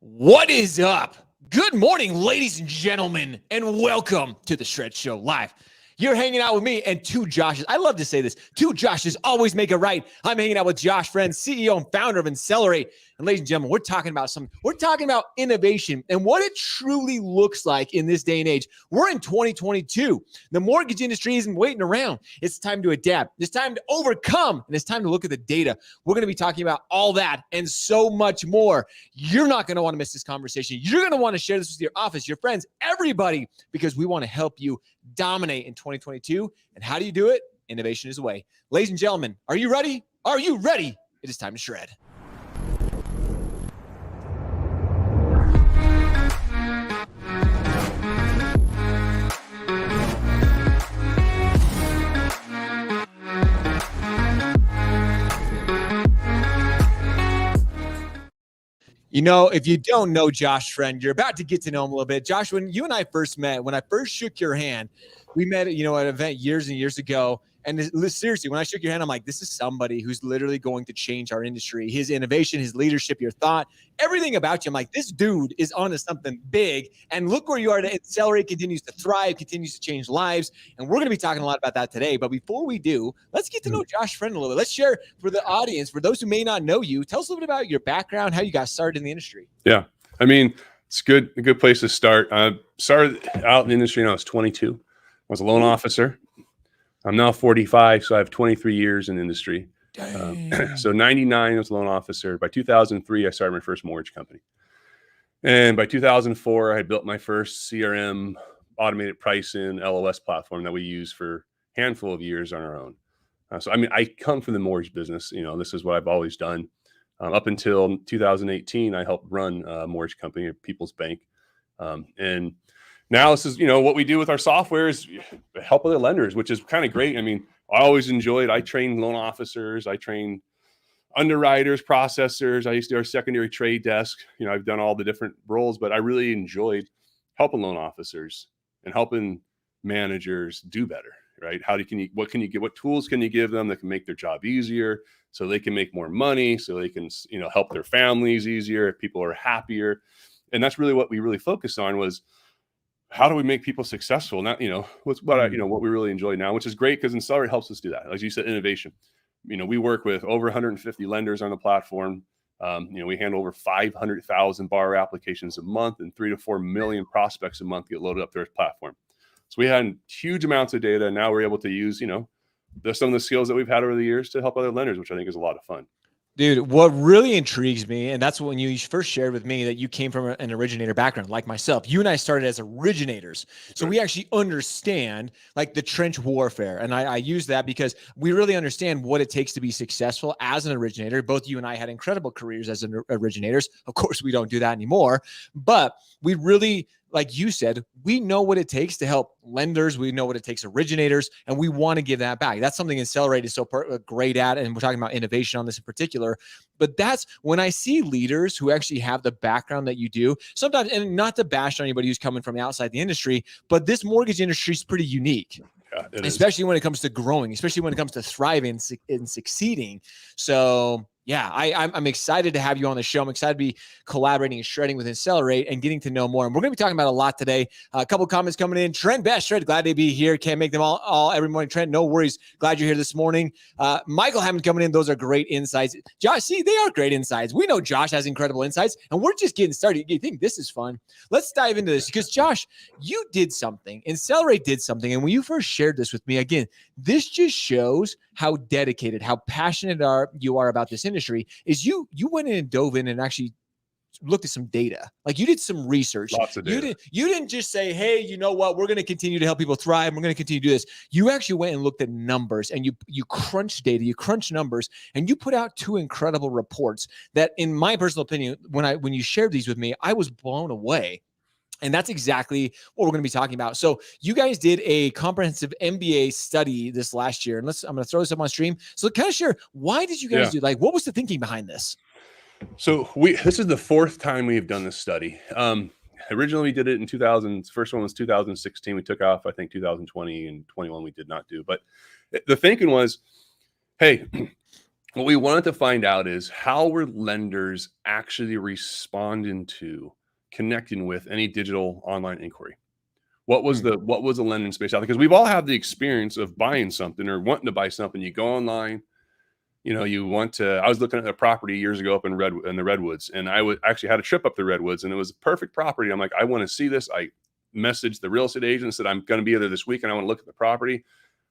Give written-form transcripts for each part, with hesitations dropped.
What is up? Good morning, ladies and gentlemen, and welcome to the Shred Show Live. You're hanging out with me and two Joshes. I love to say this. Two Joshes always make it right. I'm hanging out with Josh Friend, CEO and founder of InSellerate. And ladies and gentlemen, we're talking about innovation and what it truly looks like in this day and age. We're in 2022. The mortgage industry isn't waiting around. It's time to adapt. It's time to overcome. And it's time to look at the data. We're going to be talking about all that and so much more. You're not going to want to miss this conversation. You're going to want to share this with your office, your friends, everybody, because we want to help you dominate in 2022. And how do you do it? Innovation is the way. Ladies and gentlemen, are you ready? Are you ready? It is time to shred. You know, if you don't know Josh Friend, you're about to get to know him a little bit. Josh, when you and I first met, when I first shook your hand, we met, at an event years and years ago. And seriously, when I shook your hand, I'm like, this is somebody who's literally going to change our industry. His innovation, his leadership, your thought, everything about you. I'm like, this dude is onto something big. And look where you are today. InSellerate continues to thrive, continues to change lives. And we're going to be talking a lot about that today. But before we do, let's get to know Josh Friend a little bit. Let's share for the audience, for those who may not know you, tell us a little bit about your background, how you got started in the industry. Yeah. I mean, it's a good place to start. I started out in the industry when I was 22. I was a loan officer. I'm now 45, so I have 23 years in the industry. So 99, I was a loan officer. By 2003, I started my first mortgage company. And by 2004, I had built my first CRM, automated pricing, LOS platform that we use for a handful of years on our own. So, I mean, I come from the mortgage business. This is what I've always done. Up until 2018, I helped run a mortgage company, People's Bank. And now this is, what we do with our software is help other lenders, which is kind of great. I mean, I always enjoyed, I train loan officers, I train underwriters, processors. I used to do our secondary trade desk. I've done all the different roles, but I really enjoyed helping loan officers and helping managers do better, right? What tools can you give them that can make their job easier so they can make more money, so they can, help their families easier, people are happier. And that's really what we really focused on was, how do we make people successful? Now, what we really enjoy now, which is great because InSellerate helps us do that. As you said, innovation. We work with over 150 lenders on the platform. We handle over 500,000 borrower applications a month, and 3 to 4 million prospects a month get loaded up to our platform. So we had huge amounts of data. And now we're able to use, some of the skills that we've had over the years to help other lenders, which I think is a lot of fun. Dude, what really intrigues me, and that's when you first shared with me that you came from an originator background, like myself. You and I started as originators. So we actually understand like the trench warfare. And I use that because we really understand what it takes to be successful as an originator. Both you and I had incredible careers as originators. Of course, we don't do that anymore, but we really, like you said, we know what it takes to help lenders. We know what it takes originators, and we want to give that back. That's something InSellerate is so great at, and we're talking about innovation on this in particular. But that's when I see leaders who actually have the background that you do, sometimes, and not to bash on anybody who's coming from outside the industry, but this mortgage industry is pretty unique. Yeah, especially when it comes to growing, especially when it comes to thriving and succeeding. So yeah, I'm excited to have you on the show. I'm excited to be collaborating and shredding with InSellerate and getting to know more. And we're going to be talking about a lot today. A couple of comments coming in. Trent Best, Shred, glad to be here. Can't make them all every morning. Trent, no worries. Glad you're here this morning. Michael Hammond coming in. Those are great insights. Josh, see, they are great insights. We know Josh has incredible insights, and we're just getting started. You think this is fun? Let's dive into this because, Josh, you did something. InSellerate did something. And when you first shared this with me, again, this just shows how dedicated, how passionate you are about this industry. Is you went in and dove in and actually looked at some data. Like you did some research. Lots of data. You didn't just say, hey, you know what? We're going to continue to help people thrive. We're going to continue to do this. You actually went and looked at numbers, and you crunched data, you crunched numbers, and you put out 2 incredible reports that, in my personal opinion, when you shared these with me, I was blown away. And that's exactly what we're going to be talking about. So you guys did a comprehensive MBA study this last year. And I'm going to throw this up on stream. So kind of share, why did you guys do, like, what was the thinking behind this? So this is the 4th time we've done this study. Originally we did it in 2000. First one was 2016. We took off, I think 2020 and 21 we did not do. But the thinking was, hey, what we wanted to find out is how were lenders actually responding to connecting with any digital online inquiry. What was the lending space out there? Because we've all had the experience of buying something or wanting to buy something. You go online, you want to. I was looking at a property years ago up in the Redwoods, and I actually had a trip up the Redwoods, and it was a perfect property. I'm like, I want to see this. I messaged the real estate agent and said, I'm going to be there this week, and I want to look at the property.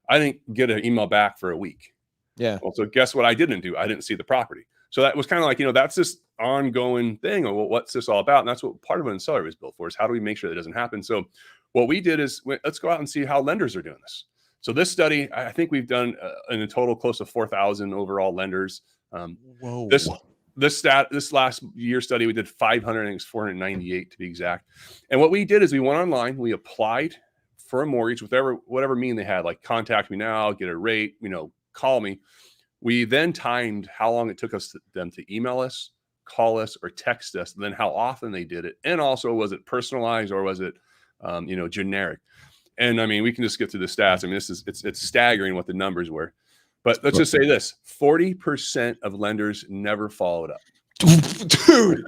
I didn't get an email back for a week. Yeah. Well, so guess what I didn't do? I didn't see the property. So that was kind of like, that's this ongoing thing. Or well, what's this all about? And that's what part of what InSellerate was built for, is how do we make sure that doesn't happen? So what we did is let's go out and see how lenders are doing this. So this study, I think we've done in a total close to 4,000 overall lenders. Whoa. This last year study, we did 500, I think it's 498 to be exact. And what we did is we went online, we applied for a mortgage with whatever mean they had, like contact me now, get a rate, call me. We then timed how long it took them to email us, call us, or text us, and then how often they did it. And also, was it personalized or was it, generic? And I mean, we can just get to the stats. I mean, it's staggering what the numbers were. But let's just say this: 40% of lenders never followed up. Dude,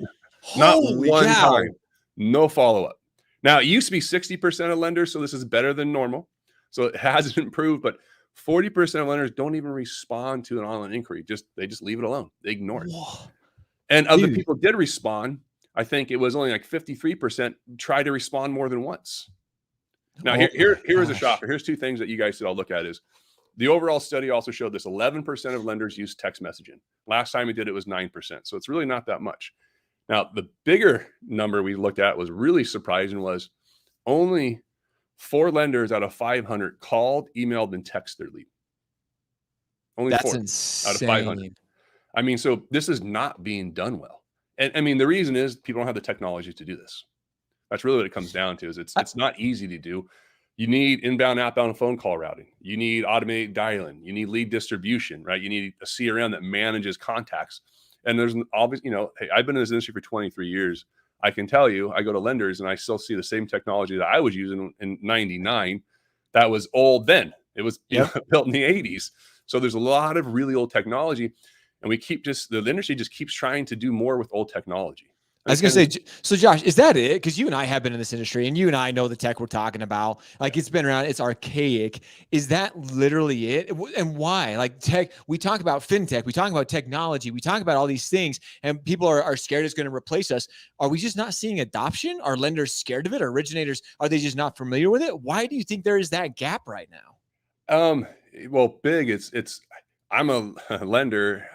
not one time, no follow up. Now, it used to be 60% of lenders, so this is better than normal. So it has improved, but 40% of lenders don't even respond to an online inquiry. They just leave it alone. They ignore it. Whoa. And other people did respond. I think it was only like 53% tried to respond more than once. Now, here is a shocker. Here's two things that you guys should all look at. Is the overall study also showed this: 11% of lenders use text messaging. Last time we did it was 9%. So it's really not that much. Now, the bigger number we looked at was really surprising, was only 4 lenders out of 500 called, emailed, and texted their lead. Only That's 4 insane. out of 500. I mean, so this is not being done well. And I mean, the reason is people don't have the technology to do this. That's really what it comes down to. Is it's not easy to do. You need inbound, outbound phone call routing. You need automated dialing. You need lead distribution, right? You need a CRM that manages contacts. And there's an obvious, hey, I've been in this industry for 23 years. I can tell you, I go to lenders and I still see the same technology that I was using in 99. That was old then. It was built in the 80s. So there's a lot of really old technology. And the industry just keeps trying to do more with old technology. I was going to say, so Josh, is that it? Because you and I have been in this industry, and you and I know the tech we're talking about. Like, it's been around, it's archaic. Is that literally it? And why? Like, tech, we talk about fintech, we talk about technology, we talk about all these things, and people are scared it's going to replace us. Are we just not seeing adoption? Are lenders scared of it? Are originators, are they just not familiar with it? Why do you think there is that gap right now? Well, big, I'm a lender.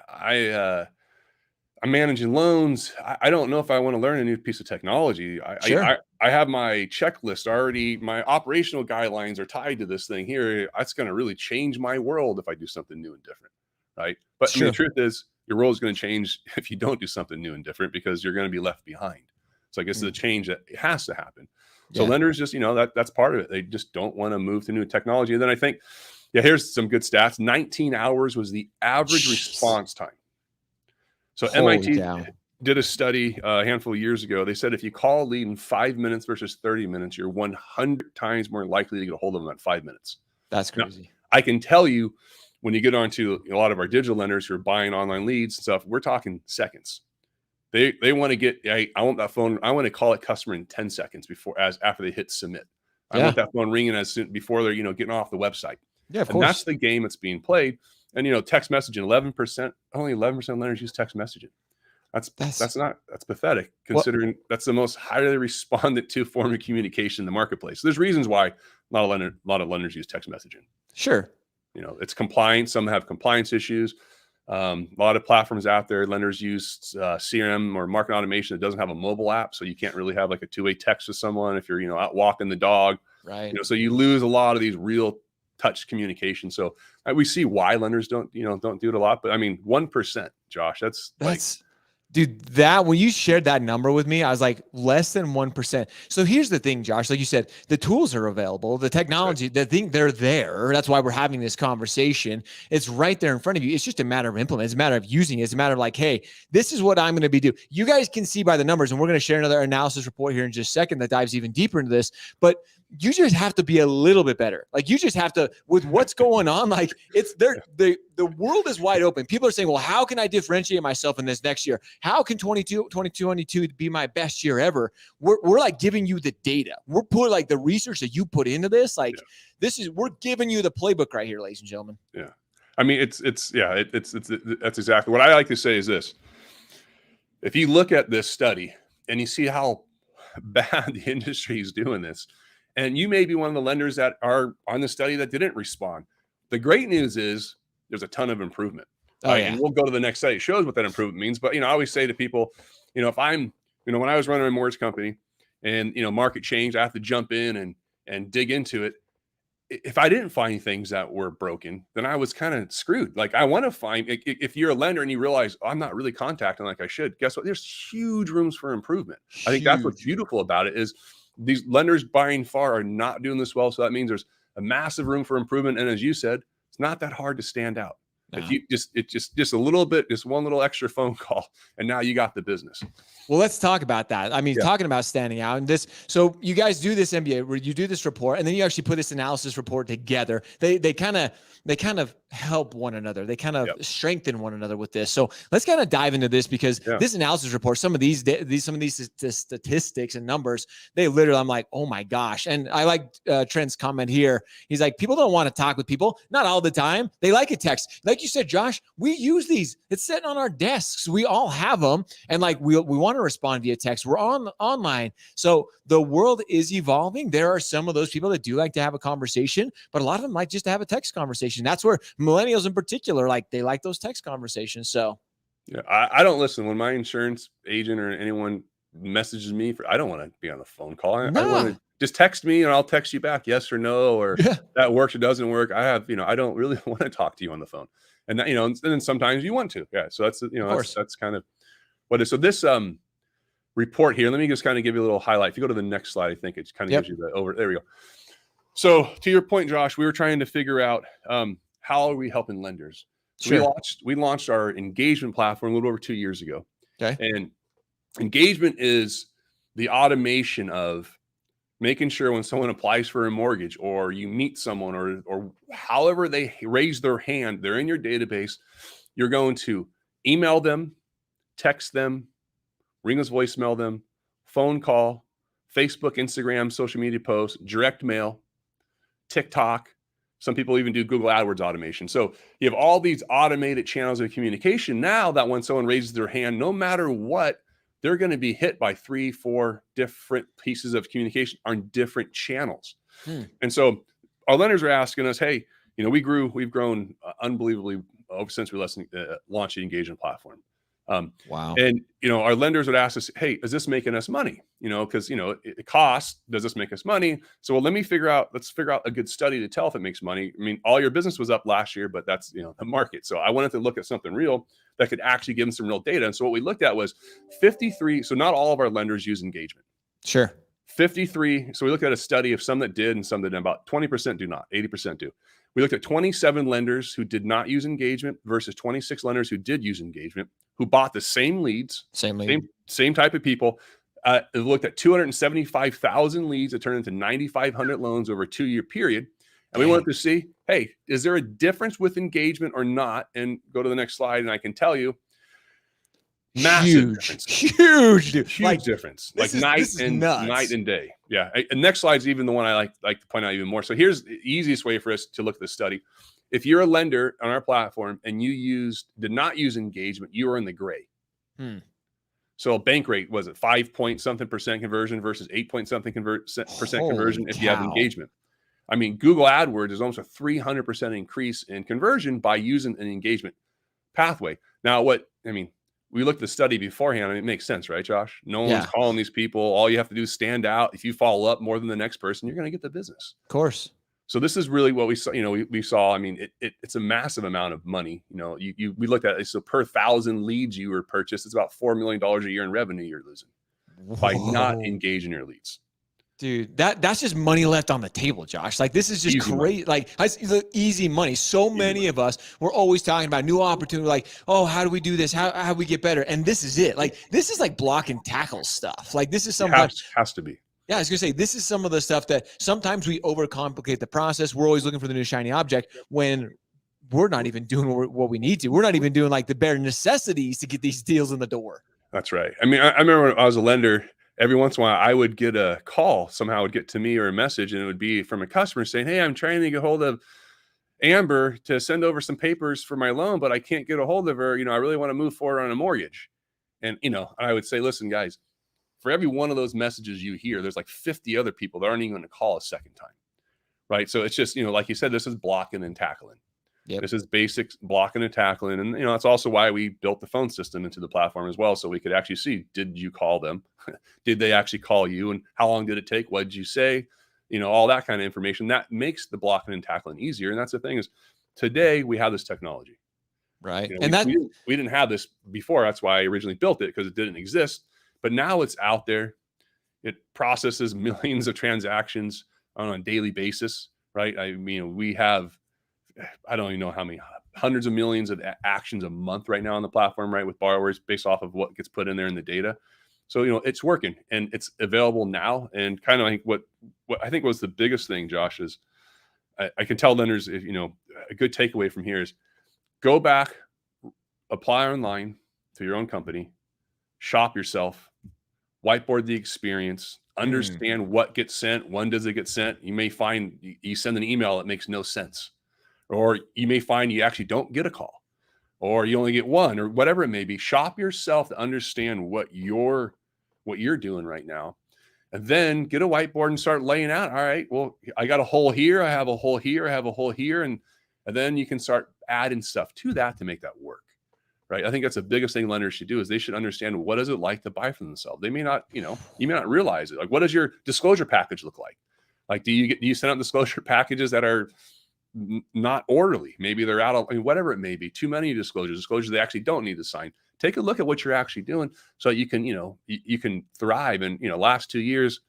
I'm managing loans. I don't know if I want to learn a new piece of technology. I have my checklist already. My operational guidelines are tied to this thing here. That's going to really change my world if I do something new and different, right? But I mean, the truth is, your world is going to change if you don't do something new and different, because you're going to be left behind. So I guess the change that it has to happen. So lenders just, that's part of it. They just don't want to move to new technology. And then I think, here's some good stats. 19 hours was the average response time. So MIT did a study a handful of years ago. They said if you call a lead in 5 minutes versus 30 minutes, you're 100 times more likely to get a hold of them at 5 minutes. That's crazy. Now, I can tell you, when you get onto a lot of our digital lenders who are buying online leads and stuff, we're talking seconds. They want to get, I want that phone, I want to call a customer in 10 seconds after they hit submit. I want that phone ringing before they're, getting off the website. Yeah, of course. That's the game that's being played. And, text messaging, 11%, only 11% of lenders use text messaging. That's pathetic, considering that's the most highly responded to form of communication in the marketplace. There's reasons why a lot of lenders use text messaging. Sure. It's compliance. Some have compliance issues. A lot of platforms out there, lenders use CRM or marketing automation that doesn't have a mobile app. So you can't really have like a two-way text with someone if you're, out walking the dog. Right. So you lose a lot of these real touch communication. So we see why lenders don't do it a lot, but I mean, 1%, Josh, that's dude, that when you shared that number with me, I was like, less than 1%. So here's the thing, Josh, like you said, the tools are available, the technology, the thing, they're there. That's why we're having this conversation. It's right there in front of you. It's just a matter of implementing. It's a matter of using it. It's a matter of like, hey, this is what I'm going to be doing. You guys can see by the numbers, and we're going to share another analysis report here in just a second that dives even deeper into this, but you just have to be a little bit better. Like, you just have to, with what's going on, like, it's there, the world is wide open. People are saying, well, how can I differentiate myself in this next year? How can 2022 be my best year ever? We're like giving you the data. We're putting like the research that you put into this. Like we're giving you the playbook right here, ladies and gentlemen. Yeah. I mean, that's exactly what I like to say is this. If you look at this study and you see how bad the industry is doing this, and you may be one of the lenders that are on the study that didn't respond, the great news is there's a ton of improvement. And we'll go to the next study. It shows what that improvement means. But, I always say to people, if I'm, when I was running a mortgage company and, market changed, I have to jump in and dig into it. If I didn't find things that were broken, then I was kind of screwed. Like, I want to find, if you're a lender and you realize, I'm not really contacting like I should, guess what? There's huge rooms for improvement. I think that's what's beautiful about it is these lenders by far are not doing this well. So that means there's a massive room for improvement. And as you said, it's not that hard to stand out. No. If you just a little bit, just one little extra phone call, and now you got the business. Well, let's talk about that. I mean, talking about standing out and this. So you guys do this MBA where you do this report, and then you actually put this analysis report together. They kind of help one another. They kind of strengthen one another with this. So let's kind of dive into this because this analysis report, some of these statistics and numbers, they literally, I'm like, oh my gosh. And I like Trent's comment here. He's like, people don't want to talk with people, not all the time. They like a text. Like you said, Josh, we use these. It's sitting on our desks. We all have them. And like, we want to respond via text. We're online. So the world is evolving. There are some of those people that do like to have a conversation, but a lot of them like just to have a text conversation. That's where millennials in particular, like they like those text conversations. So I don't listen when my insurance agent or anyone messages me I don't want to be on a phone call. I want to just text me and I'll text you back yes or no, or that works or doesn't work. I don't really want to talk to you on the phone. And that, and then sometimes you want to. Yeah. So that's, that's kind of what is. So this report here, let me just kind of give you a little highlight. If you go to the next slide, I think it kind of gives you the over. There we go. So to your point, Josh, we were trying to figure out how are we helping lenders? So we launched our engagement platform a little over 2 years ago. Okay. And engagement is the automation of making sure when someone applies for a mortgage or you meet someone or however they raise their hand, they're in your database, you're going to email them, text them, ring us voicemail them, phone call, Facebook, Instagram, social media posts, direct mail, TikTok. Some people even do Google AdWords automation. So you have all these automated channels of communication now that when someone raises their hand, no matter what, they're going to be hit by 3-4 different pieces of communication on different channels. And so our lenders are asking us, hey, we've grown unbelievably since we launched the engagement platform. Wow. And, our lenders would ask us, hey, is this making us money? Because, it costs, does this make us money? So, let's figure out a good study to tell if it makes money. I mean, all your business was up last year, but that's, the market. So I wanted to look at something real that could actually give them some real data. And so what we looked at was 53. So not all of our lenders use engagement. Sure. 53. So we looked at a study of some that did and some that didn't. About 20% do not, 80% do. We looked at 27 lenders who did not use engagement versus 26 lenders who did use engagement, who bought the same leads, same type of people. It looked at 275,000 leads that turned into 9,500 loans over a 2-year period. And we wanted to see, hey, is there a difference with engagement or not? And go to the next slide, and I can tell you, massive difference. Huge difference. Like night and day. Yeah. And next slide is even the one I like to point out even more. So here's the easiest way for us to look at this study. If you're a lender on our platform and you did not use engagement, you are in the gray. So a bank rate was it 5-point-something% conversion versus 8-point-something percent conversion if you have engagement. I mean, Google AdWords is almost a 300% increase in conversion by using an engagement pathway. Now, we looked at the study beforehand, and it makes sense, right, Josh? No one's calling these people. All you have to do is stand out. If you follow up more than the next person, you're going to get the business. Of course. So this is really what we saw. We saw. I mean, it's a massive amount of money. We looked at it. So per 1,000 leads you were purchased, it's about $4 million a year in revenue you're losing by not engaging your leads. Dude, that's just money left on the table, Josh. Like, this is just great. Like, it's easy money. So many of us, we're always talking about new opportunity. Like, oh, how do we do this? How do we get better? And this is it. Like, this is like block and tackle stuff. Like, this is sometimes has to be. Yeah, I was gonna say, this is some of the stuff that sometimes we overcomplicate the process. We're always looking for the new shiny object when we're not even doing what we need to. We're not even doing like the bare necessities to get these deals in the door. That's right. I mean, I remember when I was a lender, every once in a while I would get a call, somehow would get to me, or a message, and it would be from a customer saying, "Hey, I'm trying to get hold of Amber to send over some papers for my loan, but I can't get a hold of her. I really want to move forward on a mortgage." And, I would say, listen, guys, for every one of those messages you hear, there's like 50 other people that aren't even going to call a second time. Right. So it's just, like you said, this is blocking and tackling. Yep. This is basic blocking and tackling. And, that's also why we built the phone system into the platform as well. So we could actually see, did you call them? Did they actually call you? And how long did it take? What did you say? All that kind of information that makes the blocking and tackling easier. And that's the thing is, today we have this technology. Right. We didn't have this before. That's why I originally built it, because it didn't exist. But now it's out there. It processes millions of transactions on a daily basis. Right. I mean, we have, I don't even know how many hundreds of millions of actions a month right now on the platform, right, with borrowers based off of what gets put in there in the data. So, it's working and it's available now. And kind of like what I think was the biggest thing, Josh, is I can tell lenders, if, a good takeaway from here is go back, apply online to your own company, shop yourself, whiteboard the experience, understand what gets sent, when does it get sent. You may find you send an email that makes no sense. Or you may find you actually don't get a call, or you only get one, or whatever it may be. Shop yourself to understand what you're doing right now. And then get a whiteboard and start laying out, all right, well, I got a hole here, I have a hole here, I have a hole here. And then you can start adding stuff to that to make that work. Right. I think that's the biggest thing lenders should do, is they should understand, what is it like to buy for themselves? They may not, you may not realize it. Like, what does your disclosure package look like? Like, do you send out disclosure packages that are not orderly? Maybe they're out of, whatever it may be, too many disclosures they actually don't need to sign. Take a look at what you're actually doing, so you can, you can thrive. And, last 2 years,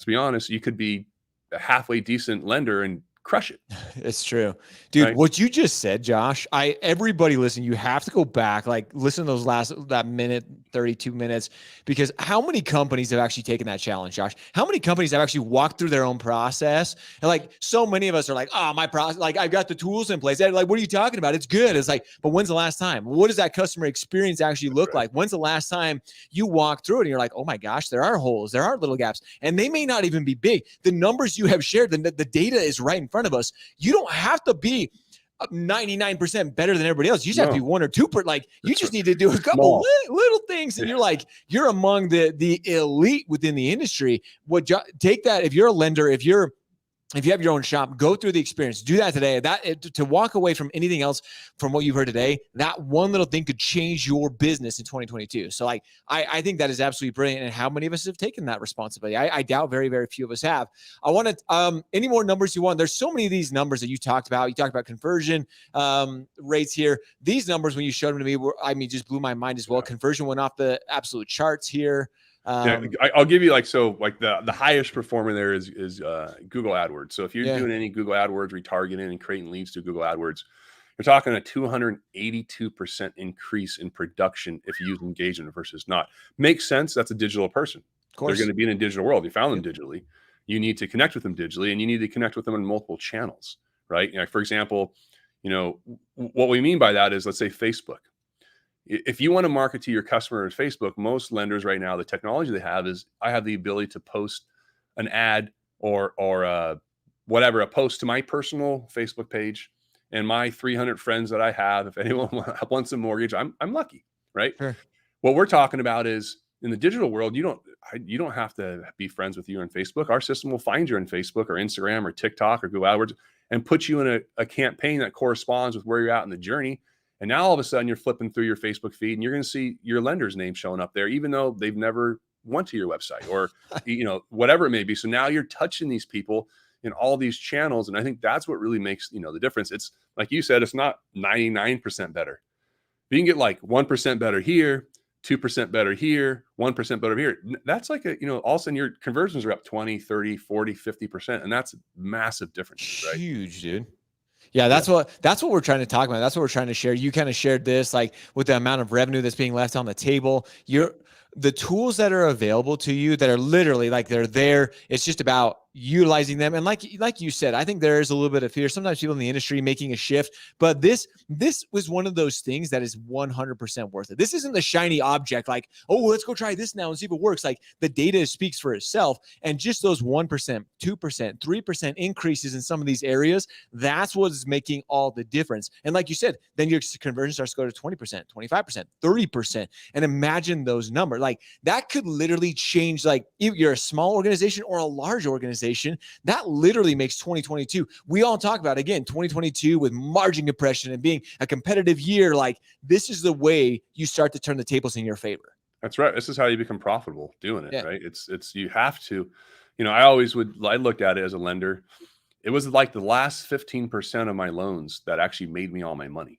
to be honest, you could be a halfway decent lender and crush it. It's true, dude. Right? What you just said, Josh, everybody listen, you have to go back, like listen to that minute, 32 minutes, because how many companies have actually taken that challenge, Josh? How many companies have actually walked through their own process? And like, so many of us are like, oh, my process, like I've got the tools in place. They're like, what are you talking about? It's good. It's like, but when's the last time? What does that customer experience actually look like? When's the last time you walk through it and you're like, oh my gosh, there are holes, there are little gaps, and they may not even be big. The numbers you have shared, the data is right in front of us. You don't have to be 99% better than everybody else. You just have to be 1 or 2%. Like, you just need to do a couple little things, and you're among the elite within the industry. Take that, if you're a lender, if you have your own shop, go through the experience. Do that today. To walk away from anything else from what you've heard today, that one little thing could change your business in 2022. So like, I think that is absolutely brilliant. And how many of us have taken that responsibility? I doubt very, very few of us have. I want to, any more numbers you want? There's so many of these numbers that you talked about. You talked about conversion rates here. These numbers, when you showed them to me, just blew my mind as well. Conversion went off the absolute charts here. I'll give you the highest performer there is Google AdWords. So if you're doing any Google AdWords retargeting and creating leads to Google AdWords, you're talking a 282% increase in production if you use engagement versus not. Makes sense. That's a digital person. Of course. They're going to be in a digital world. You found them digitally. You need to connect with them digitally, and you need to connect with them in multiple channels, right? For example, what we mean by that is, let's say Facebook. If you want to market to your customer at Facebook, most lenders right now, the technology they have is, I have the ability to post an ad or a post to my personal Facebook page and my 300 friends that I have. If anyone wants a mortgage, I'm lucky, right? Sure. What we're talking about is, in the digital world, you don't have to be friends with you on Facebook. Our system will find you on Facebook or Instagram or TikTok or Google AdWords and put you in a campaign that corresponds with where you're at in the journey. And now all of a sudden you're flipping through your Facebook feed and you're going to see your lender's name showing up there, even though they've never went to your website or, whatever it may be. So now you're touching these people in all these channels. And I think that's what really makes, the difference. It's like you said, it's not 99% better. But you can get like 1% better here, 2% better here, 1% better here. That's like all of a sudden your conversions are up 20, 30, 40, 50%. And that's massive difference, right? Huge, dude. Yeah, that's what we're trying to talk about. That's what we're trying to share. You kind of shared this, like, with the amount of revenue that's being left on the table. The tools that are available to you that are literally like, they're there. It's just about utilizing them. And like you said, I think there is a little bit of fear. Sometimes people in the industry making a shift, but this was one of those things that is 100% worth it. This isn't the shiny object like, oh, let's go try this now and see if it works. Like the data speaks for itself. And just those 1%, 2%, 3% increases in some of these areas, that's what's making all the difference. And like you said, then your conversion starts to go to 20%, 25%, 30%. And imagine those numbers. Like that could literally change, like if you're a small organization or a large organization, that literally makes 2022. We all talk about, again, 2022 with margin compression and being a competitive year. Like this is the way you start to turn the tables in your favor. That's right. This is how you become profitable doing it, Yeah. right? It's you have to, I looked at it as a lender. It was like the last 15% of my loans that actually made me all my money.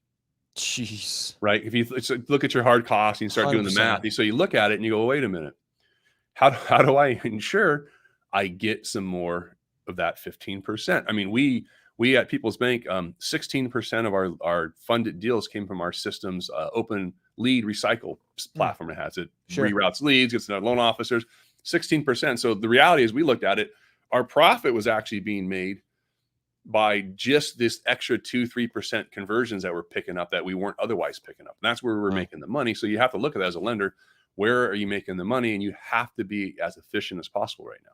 Jeez. Right. If you look at your hard costs and you start doing the 100%. math, so you look at it and you go, wait a minute, how do I ensure I get some more of that 15%? I mean, we at People's Bank, 16% of our funded deals came from our system's open lead recycle platform. It has it reroutes leads, gets to loan officers, 16%. So the reality is we looked at it, our profit was actually being made by just this extra 2-3% conversions that we're picking up that we weren't otherwise picking up. And that's where we're making the money. So you have to look at that as a lender. Where are you making the money? And you have to be as efficient as possible right now.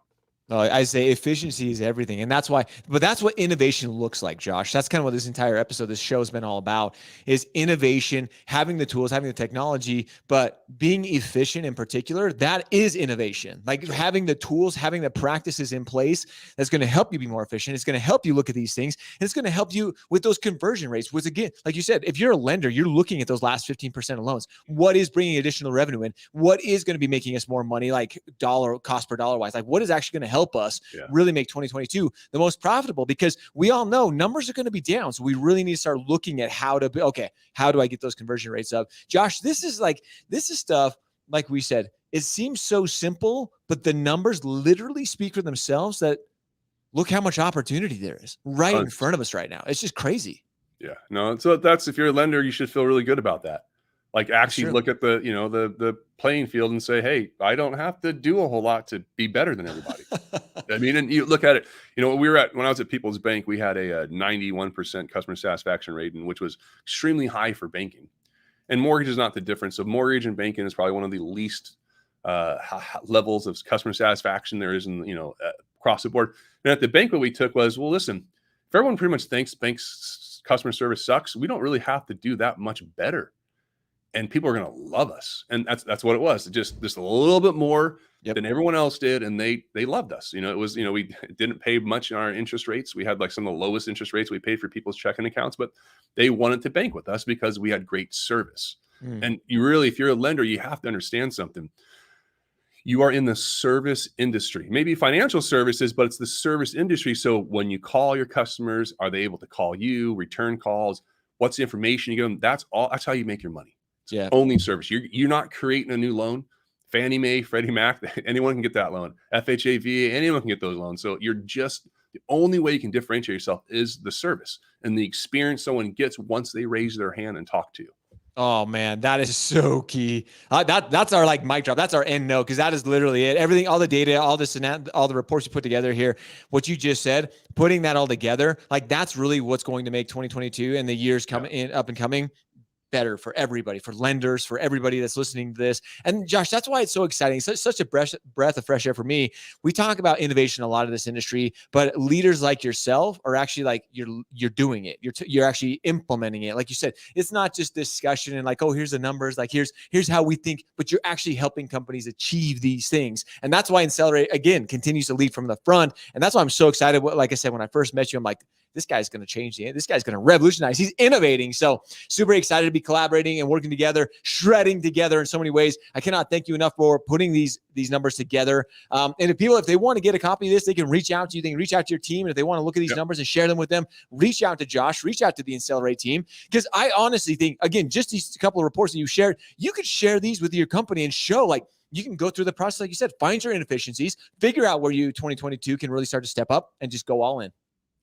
I say efficiency is everything. And that's why, but that's what innovation looks like, Josh. That's kind of what this entire episode, this show has been all about, is innovation, having the tools, having the technology, but being efficient in particular, that is innovation. Like having the tools, having the practices in place that's going to help you be more efficient. It's going to help you look at these things. And it's going to help you with those conversion rates, which again, like you said, if you're a lender, you're looking at those last 15% of loans. What is bringing additional revenue in? What is going to be making us more money, like dollar cost per dollar wise? Like what is actually going to help us really make 2022 the most profitable? Because we all know numbers are going to be down. So we really need to start looking at how to be, okay, how do I get those conversion rates up? Josh, this is stuff, like we said, it seems so simple, but the numbers literally speak for themselves that look how much opportunity there is right in front of us right now. It's just crazy. Yeah, no. So that's, if you're a lender, you should feel really good about that. Like actually look at the, the playing field and say, hey, I don't have to do a whole lot to be better than everybody. I mean, and you look at it, when I was at People's Bank, we had a 91% customer satisfaction rating, which was extremely high for banking. And mortgage is not the difference. So mortgage and banking is probably one of the least levels of customer satisfaction there is in, across the board. And at the bank, what we took was, well, listen, if everyone pretty much thinks bank's customer service sucks, we don't really have to do that much better. And people are going to love us. And that's what it was. Just a little bit more than everyone else did. And they loved us. It was, we didn't pay much in our interest rates. We had like some of the lowest interest rates we paid for people's checking accounts, but they wanted to bank with us because we had great service. And you really, if you're a lender, you have to understand something. You are in the service industry, maybe financial services, but it's the service industry. So when you call your customers, are they able to call you, return calls? What's the information you give them? That's how you make your money. Yeah. Only service. You're not creating a new loan. Fannie Mae, Freddie Mac, anyone can get that loan. FHA, VA, anyone can get those loans. So you're just, the only way you can differentiate yourself is the service and the experience someone gets once they raise their hand and talk to you. Oh man, that is so key. That's our like mic drop. That's our end note, because that is literally it. Everything, all the data, all this and that, all the reports you put together here, what you just said, putting that all together, like that's really what's going to make 2022 and the years coming in up and coming better for everybody, for lenders, for everybody that's listening to this. And Josh, that's why it's so exciting. Such a breath of fresh air for me. We talk about innovation a lot of this industry, but leaders like yourself are actually like, you're doing it. You're actually implementing it. Like you said, it's not just discussion and like, oh, here's the numbers, like here's how we think, but you're actually helping companies achieve these things. And that's why InSellerate, again, continues to lead from the front. And that's why I'm so excited. Like I said, when I first met you, I'm like, this guy's going to change this guy's going to revolutionize. He's innovating. So super excited to be collaborating and working together, shredding together in so many ways. I cannot thank you enough for putting these numbers together. And if they want to get a copy of this, they can reach out to you. They can reach out to your team. And if they want to look at these numbers and share them with them, reach out to Josh, reach out to the InSellerate team. Because I honestly think, again, just these couple of reports that you shared, you could share these with your company and show like, you can go through the process, like you said, find your inefficiencies, figure out where you 2022 can really start to step up and just go all in.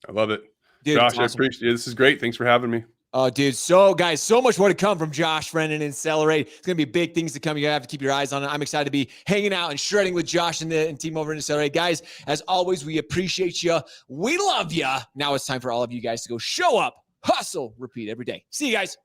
I love it. Dude, Josh, awesome. I appreciate it. This is great. Thanks for having me. Oh, dude. So, guys, so much more to come from Josh Friend and InSellerate. It's going to be big things to come. You have to keep your eyes on it. I'm excited to be hanging out and shredding with Josh and the team over at InSellerate. Guys, as always, we appreciate you. We love you. Now it's time for all of you guys to go show up, hustle, repeat every day. See you guys.